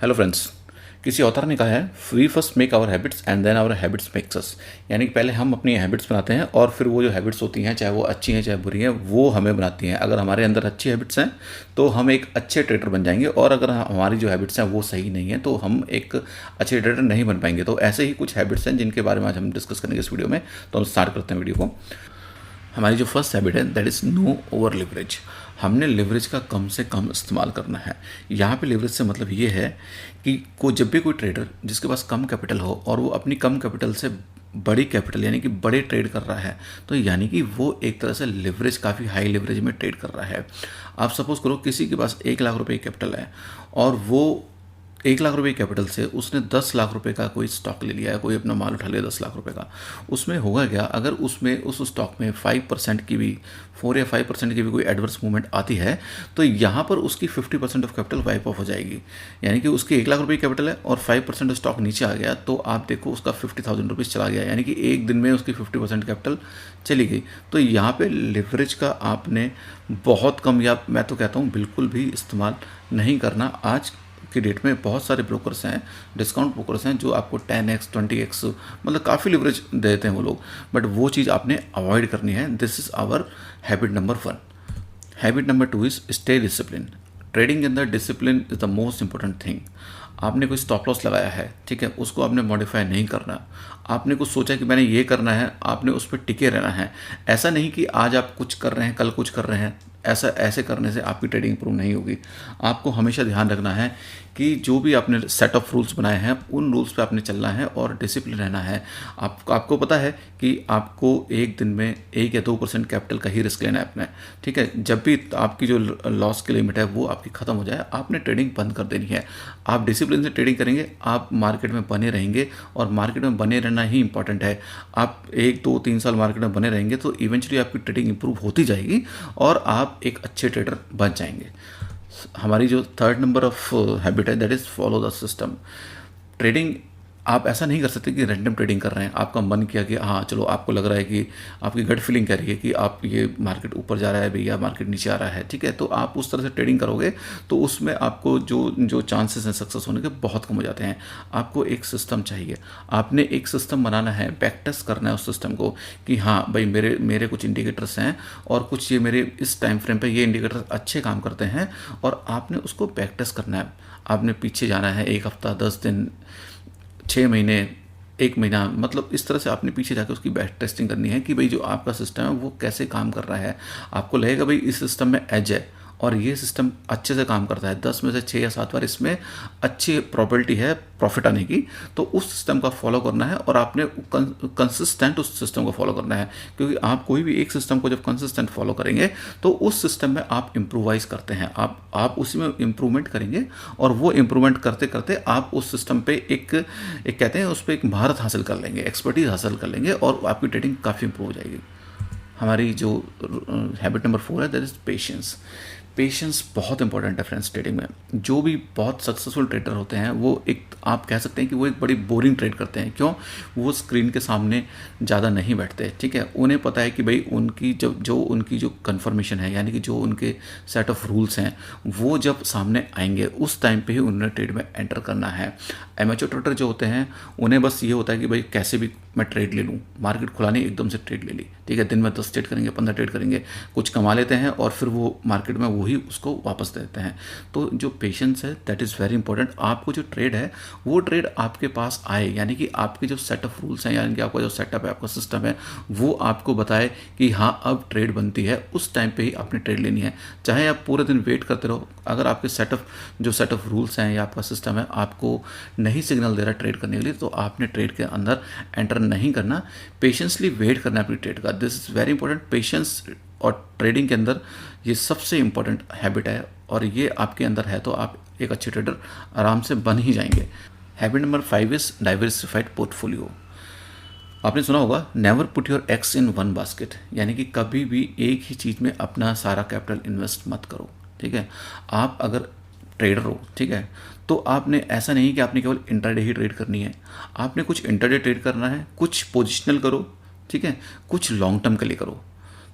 Hello friends. किसी author ने कहा है we first make our habits and then our habits makes us. यानी कि पहले हम अपनी हैबिट्स बनाते हैं और फिर वो जो हैबिट्स होती हैं, चाहे वो अच्छी हैं चाहे बुरी हैं, वो हमें बनाती हैं। अगर हमारे अंदर अच्छी हैबिट्स हैं तो हम एक अच्छे ट्रेडर बन जाएंगे, और अगर हमारी जो हैबिट्स हैं वो सही नहीं है तो हम एक अच्छे ट्रेडर नहीं बन पाएंगे। तो ऐसे ही कुछ हैबिट्स हैं जिनके बारे में आज हम डिस्कस करेंगे इस वीडियो में। तो हम स्टार्ट करते हैं वीडियो को। हमारी जो फर्स्ट हैबिट है that is no over leverage. हमने लिवरेज का कम से कम इस्तेमाल करना है। यहाँ पे लिवरेज से मतलब ये है कि जब भी कोई ट्रेडर जिसके पास कम कैपिटल हो और वो अपनी कम कैपिटल से बड़ी कैपिटल यानी कि बड़े ट्रेड कर रहा है, तो यानी कि वो एक तरह से लिवरेज, काफ़ी हाई लिवरेज में ट्रेड कर रहा है। आप सपोज करो किसी के पास 1 लाख रुपए कैपिटल है और वो 1 लाख रुपए कैपिटल से उसने 10 लाख रुपए का कोई स्टॉक ले लिया है, कोई अपना माल उठा लिया 10 लाख रुपए का। उसमें होगा क्या, अगर उसमें उस स्टॉक में 5% की भी 4 या 5% की भी कोई एडवर्स मूवमेंट आती है तो यहाँ पर उसकी 50% ऑफ कैपिटल वाइप ऑफ हो जाएगी। यानी कि उसकी 1 लाख रुपए कैपिटल है और 5% स्टॉक नीचे आ गया तो आप देखो उसका 50,000 रुपीज़ चला गया, यानी कि एक दिन में उसकी 50% कैपिटल चली गई। तो यहाँ पे लिवरेज का आपने बहुत कम, या मैं तो कहता हूँ बिल्कुल भी इस्तेमाल नहीं करना। आज की डेट में बहुत सारे ब्रोकर्स हैं, डिस्काउंट ब्रोकर्स हैं जो आपको 10x 20x मतलब काफ़ी लिवरेज देते हैं वो लोग, बट वो चीज़ आपने अवॉइड करनी है। This is our habit number 1। Habit number 2 is stay discipline. Trading के अंदर discipline is the most important thing. आपने कोई स्टॉप लॉस लगाया है, ठीक है, उसको आपने मॉडिफाई नहीं करना। आपने कुछ सोचा कि मैंने ये करना है, आपने उस पर टिके रहना है। ऐसा नहीं कि आज आप कुछ कर रहे हैं कल कुछ कर रहे हैं। ऐसे करने से आपकी ट्रेडिंग इंप्रूव नहीं होगी। आपको हमेशा ध्यान रखना है कि जो भी आपने सेट ऑफ रूल्स बनाए हैं उन रूल्स पे आपने चलना है और डिसिप्लिन रहना है। आपको पता है कि आपको एक दिन में 1 या 2% कैपिटल का ही रिस्क लेना है अपने, ठीक है। जब भी आपकी जो लॉस की लिमिट है वो आपकी ख़त्म हो जाए, आपने ट्रेडिंग बंद कर देनी है। आप डिसिप्लिन से ट्रेडिंग करेंगे, आप मार्केट में बने रहेंगे, और मार्केट में बने रहना ही इंपॉर्टेंट है। आप 1 2 3 साल मार्केट में बने रहेंगे तो इवेंचुअली आपकी ट्रेडिंग इंप्रूव होती जाएगी और आप एक अच्छे ट्रेडर बन जाएंगे। हमारी जो थर्ड नंबर ऑफ हैबिट है that is follow the system. Trading आप ऐसा नहीं कर सकते कि रैंडम ट्रेडिंग कर रहे हैं, आपका मन किया कि हाँ चलो, आपको लग रहा है कि आपकी गट फीलिंग कह रही है कि आप ये मार्केट ऊपर जा रहा है भैया, मार्केट नीचे आ रहा है, ठीक है, तो आप उस तरह से ट्रेडिंग करोगे तो उसमें आपको जो चांसेस हैं सक्सेस होने के बहुत कम हो जाते हैं। आपको एक सिस्टम चाहिए, आपने एक सिस्टम बनाना है, बैक टेस्ट करना है उस सिस्टम को कि हाँ भाई मेरे कुछ इंडिकेटर्स हैं और कुछ ये मेरे इस टाइम फ्रेम पे ये इंडिकेटर अच्छे काम करते हैं, और आपने उसको बैक टेस्ट करना है। आपने पीछे जाना है 1 हफ्ता, 10 दिन, 6 महीने, 1 महीना, मतलब इस तरह से आपने पीछे जाकर उसकी बैक टेस्टिंग करनी है कि भाई जो आपका सिस्टम है वो कैसे काम कर रहा है। आपको लगेगा भाई इस सिस्टम में एज है और ये सिस्टम अच्छे से काम करता है, 10 में से 6 या 7 बार इसमें अच्छी प्रॉबिलिटी है प्रॉफिट आने की, तो उस सिस्टम का फॉलो करना है और आपने कंसिस्टेंट उस सिस्टम को फॉलो करना है। क्योंकि आप कोई भी एक सिस्टम को जब कंसिस्टेंट फॉलो करेंगे तो उस सिस्टम में आप इम्प्रूवाइज करते हैं, आप उसी में इम्प्रूवमेंट करेंगे, और वो इम्प्रूवमेंट करते करते आप उस सिस्टम पे एक कहते हैं उस पर एक महारत हासिल कर लेंगे, एक्सपर्टीज हासिल कर लेंगे, और आपकी ट्रेडिंग काफ़ी इंप्रूव हो जाएगी। हमारी जो हैबिट नंबर 4 है दैट इज़ पेशेंस। पेशेंस बहुत इंपॉर्टेंट है फ्रेंड्स ट्रेडिंग में। जो भी बहुत सक्सेसफुल ट्रेडर होते हैं वो एक, आप कह सकते हैं कि वो एक बड़ी बोरिंग ट्रेड करते हैं। क्यों? वो स्क्रीन के सामने ज़्यादा नहीं बैठते, ठीक है। उन्हें पता है कि भाई उनकी उनकी जो कन्फर्मेशन है, यानी कि जो उनके सेट ऑफ रूल्स हैं, वो जब सामने आएंगे उस टाइम पे ही उन्हें ट्रेड में एंटर करना है। एमेच्योर ट्रेडर जो होते हैं उन्हें बस ये होता है कि भाई कैसे भी मैं ट्रेड ले लूँ, मार्केट खुला नहीं एकदम से ट्रेड ले ली, ठीक है, दिन में 10 ट्रेड करेंगे, 15 ट्रेड करेंगे, कुछ कमा लेते हैं और फिर वो मार्केट में वही उसको वापस देते हैं। तो जो पेशेंस है दैट इज़ वेरी इंपॉर्टेंट। आपको जो ट्रेड है वो ट्रेड आपके पास आए, यानी कि आपके जो सेट ऑफ रूल्स हैं, यानी कि आपका जो सेटअप है, आपका सिस्टम है, वो आपको बताए कि हाँ अब ट्रेड बनती है, उस टाइम पे ही आपने ट्रेड लेनी है। चाहे आप पूरे दिन वेट करते रहो, अगर आपके सेट ऑफ रूल्स हैं या आपका सिस्टम है आपको नहीं सिग्नल दे रहा ट्रेड करने के लिए, तो आपने ट्रेड के अंदर एंटर नहीं करना, पेशेंसली वेट करना है अपनी ट्रेड का। This is very important. Patience और ट्रेडिंग के अंदर ये सबसे इंपॉर्टेंट हैबिट है, और ये आपके अंदर है तो आप एक अच्छे ट्रेडर आराम से बन ही जाएंगे। Habit number 5 is diversified portfolio. आपने सुना होगा never put your eggs in one basket, यानी कि कभी भी एक ही चीज़ में अपना सारा कैपिटल इन्वेस्ट मत करो, ठीक है। आप अगर ट्रेडर हो, ठीक है, तो आपने ऐसा नहीं कि आपने केवल इंट्राडे ही ट्रेड करनी है, आपने कुछ इंट्राडे ट्रेड करना है, कुछ पोजिशनल करो, ठीक है, कुछ लॉन्ग टर्म के लिए करो।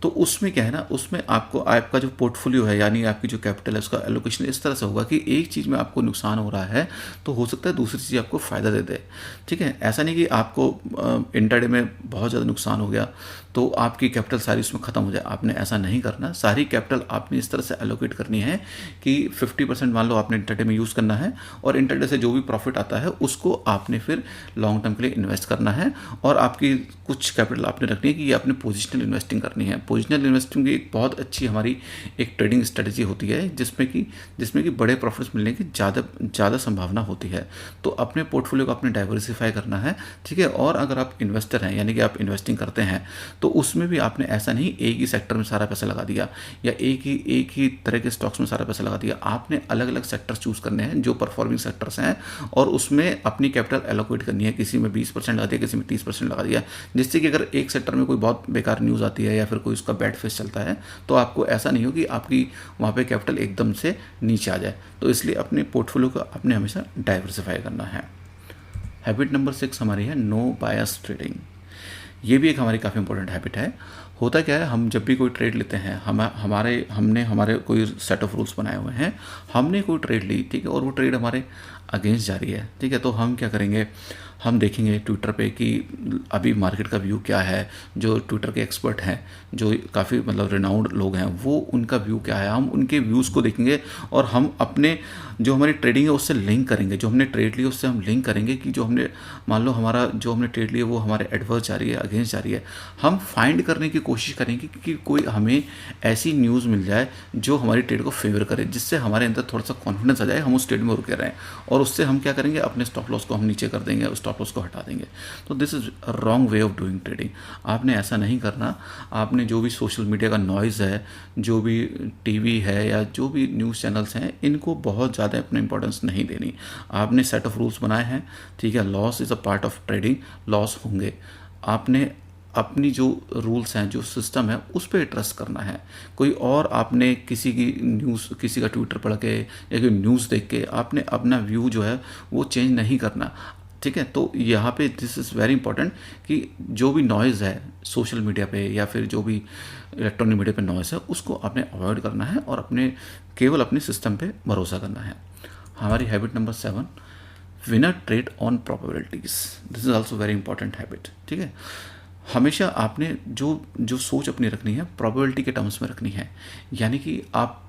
तो उसमें क्या है ना, उसमें आपको आपका जो पोर्टफोलियो है यानी आपकी जो कैपिटल है उसका एलोकेशन इस तरह से होगा कि एक चीज़ में आपको नुकसान हो रहा है तो हो सकता है दूसरी चीज़ आपको फ़ायदा दे दे। ठीक है, ऐसा नहीं कि आपको इंटरडे में बहुत ज़्यादा नुकसान हो गया तो आपकी कैपिटल सारी उसमें ख़त्म हो जाए। आपने ऐसा नहीं करना, सारी कैपिटल आपने इस तरह से एलोकेट करनी है कि 50% मान लो आपने इंटरडे में यूज़ करना है और इंटरडे से जो भी प्रॉफिट आता है उसको आपने फिर लॉन्ग टर्म के लिए इन्वेस्ट करना है। और आपकी कुछ कैपिटल आपने रखनी है कि ये आपने पोजिशनल इन्वेस्टिंग करनी है। पोजिशनल इन्वेस्टिंग की एक बहुत अच्छी हमारी एक ट्रेडिंग स्ट्रेटजी होती है जिसमें कि बड़े प्रॉफिट्स मिलने की ज़्यादा संभावना होती है। तो अपने पोर्टफोलियो को आपने डाइवर्सिफाई करना है। ठीक है, और अगर आप इन्वेस्टर हैं यानी कि आप इन्वेस्टिंग करते हैं तो उसमें भी आपने ऐसा नहीं एक ही सेक्टर में सारा पैसा लगा दिया या एक ही तरह के स्टॉक्स में सारा पैसा लगा दिया। आपने अलग अलग सेक्टर्स चूज़ करने हैं जो परफॉर्मिंग सेक्टर्स हैं और उसमें अपनी कैपिटल एलोकेट करनी है। किसी में 20% लगा दिया, किसी में 30% लगा दिया, जिससे कि अगर एक सेक्टर में कोई बहुत बेकार न्यूज़ आती है या फिर कोई उसका बैड फेस चलता है तो आपको ऐसा नहीं हो कि आपकी वहाँ पे कैपिटल एकदम से नीचे आ जाए। तो इसलिए अपने पोर्टफोलियो को आपने हमेशा डाइवर्सिफाई करना है। हैबिट नंबर 6 हमारी है नो बायस ट्रेडिंग। ये भी एक हमारी काफ़ी इंपॉर्टेंट हैबिट है। होता क्या है, हम जब भी कोई ट्रेड लेते हैं हमने हमारे कोई सेट ऑफ रूल्स बनाए हुए हैं, हमने कोई ट्रेड ली, ठीक है, और वो ट्रेड हमारे अगेंस्ट जा रही है, ठीक है, तो हम क्या करेंगे, हम देखेंगे ट्विटर पे कि अभी मार्केट का व्यू क्या है। जो ट्विटर के एक्सपर्ट हैं, जो काफ़ी मतलब रिनाउंड लोग हैं, वो उनका व्यू क्या है, हम उनके व्यूज़ को देखेंगे और हम अपने जो हमारी ट्रेडिंग है उससे लिंक करेंगे। जो हमने ट्रेड ली उससे हम लिंक करेंगे कि जो हमने मान लो हमारा जो हमने ट्रेड लिया वो हमारे एडवर्स जा रही है, अगेंस्ट जा रही है। हम फाइंड करने की कोशिश करेंगे कि कोई हमें ऐसी न्यूज़ मिल जाए जो हमारी ट्रेड को फेवर करे, जिससे हमारे अंदर थोड़ा सा कॉन्फिडेंस आ जाए, हम उस ट्रेड में रुके रहें और उससे हम क्या करेंगे, अपने स्टॉप लॉस को हम नीचे कर देंगे, उस स्टॉप लॉस को हटा देंगे। तो this is wrong way of doing trading. आपने ऐसा नहीं करना। आपने जो भी सोशल मीडिया का नॉइज़ है, जो भी टीवी है या जो भी न्यूज़ चैनल्स हैं, इनको बहुत ज़्यादा अपने इंपॉर्टेंस नहीं देनी। आपने सेट ऑफ रूल्स बनाए हैं, ठीक है, loss is a part of trading, loss होंगे। आपने अपनी जो रूल्स हैं, जो सिस्टम है, उस पर ट्रस्ट करना है। कोई और आपने किसी की न्यूज़, किसी का ट्विटर पढ़ के या कोई न्यूज़ देख के आपने अपना व्यू जो है वो चेंज नहीं करना। ठीक है, तो यहाँ पे दिस इज़ वेरी इंपॉर्टेंट कि जो भी नॉइज़ है सोशल मीडिया पे या फिर जो भी इलेक्ट्रॉनिक मीडिया पे नॉइज़ है उसको आपने अवॉइड करना है और केवल अपने सिस्टम पे भरोसा करना है। हमारी habit number 7, winner trade on probabilities. This is also very important habit. ठीक है, हमेशा आपने जो सोच अपनी रखनी है प्रोबेबिलिटी के टर्म्स में रखनी है। यानी कि आप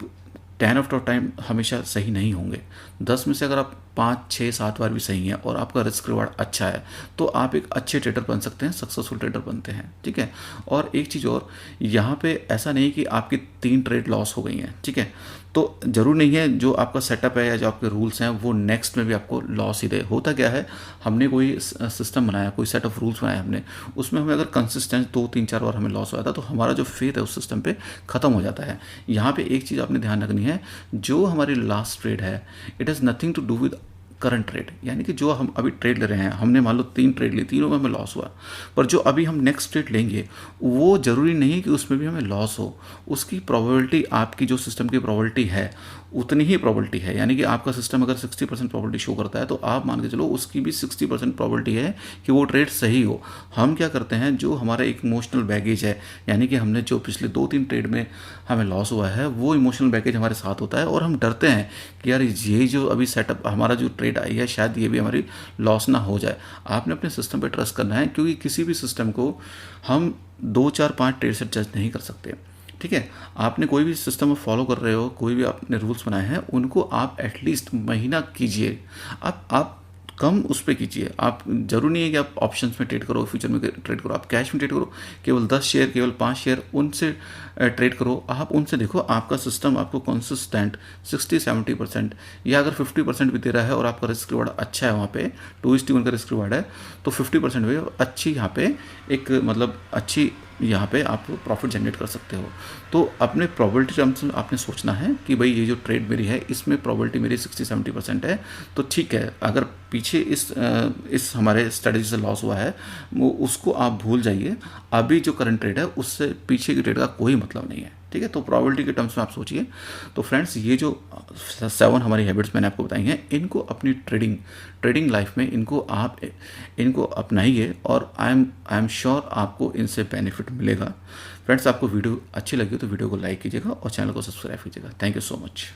10 आउट ऑफ टाइम हमेशा सही नहीं होंगे। 10 में से अगर आप 5, 6, 7 बार भी सही हैं और आपका रिस्क रिवार्ड अच्छा है तो आप एक अच्छे ट्रेडर बन सकते हैं, सक्सेसफुल ट्रेडर बनते हैं। ठीक है, और एक चीज़ और, यहाँ पे ऐसा नहीं कि आपकी 3 ट्रेड लॉस हो गई हैं। ठीक है, तो ज़रूर नहीं है जो आपका सेटअप है या जो आपके रूल्स हैं वो नेक्स्ट में भी आपको लॉस ही दे। होता क्या है, हमने कोई सिस्टम बनाया, कोई सेट ऑफ रूल्स बनाया हमने, उसमें हमें अगर कंसिस्टेंट 2, 3, 4 बार हमें लॉस हुआ था तो हमारा जो फेथ है उस सिस्टम पे ख़त्म हो जाता है। यहाँ पे एक चीज़ आपने ध्यान रखनी है, जो हमारी लास्ट ट्रेड है it has nothing to do with current trade. यानी कि जो हम अभी ट्रेड ले रहे हैं, हमने मान लो 3 ट्रेड ली, तीनों में हमें लॉस हुआ, पर जो अभी हम नेक्स्ट ट्रेड लेंगे वो ज़रूरी नहीं कि उसमें भी हमें लॉस हो। उसकी प्रोबेबिलिटी, आपकी जो सिस्टम की प्रोबेबिलिटी है उतनी ही प्रोबेबिलिटी है। यानी कि आपका सिस्टम अगर 60% प्रोबेबिलिटी शो करता है तो आप मान के चलो उसकी भी 60% प्रोबेबिलिटी है कि वो ट्रेड सही हो। हम क्या करते हैं, जो हमारा एक इमोशनल बैगेज है, यानी कि हमने जो पिछले 2-3 ट्रेड में हमें लॉस हुआ है वो इमोशनल बैगेज हमारे साथ होता है और हम डरते हैं कि यार ये जो अभी सेटअप हमारा जो ट्रेड आई है शायद ये भी हमारी लॉस ना हो जाए। आपने अपने सिस्टम पर ट्रस्ट करना है, क्योंकि किसी भी सिस्टम को हम 2, 4, 5 ट्रेड से जज नहीं कर सकते। ठीक है, आपने कोई भी सिस्टम फॉलो कर रहे हो, कोई भी आपने रूल्स बनाए हैं, उनको आप एटलीस्ट महीना कीजिए। आप कम उस पर कीजिए। आप जरूरी नहीं है कि आप ऑप्शंस में ट्रेड करो, फ्यूचर में ट्रेड करो, आप कैश में ट्रेड करो। केवल 10 शेयर, केवल 5 शेयर उनसे ट्रेड करो। आप उनसे देखो आपका सिस्टम आपको कंसिस्टेंट 60-70% या अगर 50% भी दे रहा है और आपका रिस्क रिवार्ड अच्छा है, वहाँ पे 2:1 का रिस्क रिवार्ड है, तो 50% भी अच्छी यहाँ पे एक मतलब अच्छी यहाँ पे आप प्रॉफिट जनरेट कर सकते हो। तो अपने प्रोबेबिलिटी टर्म्स में आपने सोचना है कि भाई ये जो ट्रेड मेरी है इसमें प्रोबेबिलिटी मेरी 60-70% है, तो ठीक है। अगर पीछे इस हमारे स्ट्रेटजी से लॉस हुआ है वो उसको आप भूल जाइए। अभी जो करंट ट्रेड है उससे पीछे की ट्रेड का कोई मतलब नहीं है। ठीक है। ठीक है। तो प्रोबेबिलिटी के टर्म्स में आप सोचिए। तो फ्रेंड्स, ये जो 7 हमारी हैबिट्स मैंने आपको बताई हैं, इनको अपनी ट्रेडिंग लाइफ में इनको अपनाइए और आई एम श्योर आपको इनसे बेनिफिट मिलेगा। फ्रेंड्स, आपको वीडियो अच्छी लगी तो वीडियो को लाइक कीजिएगा और चैनल को सब्सक्राइब कीजिएगा। Thank you so much.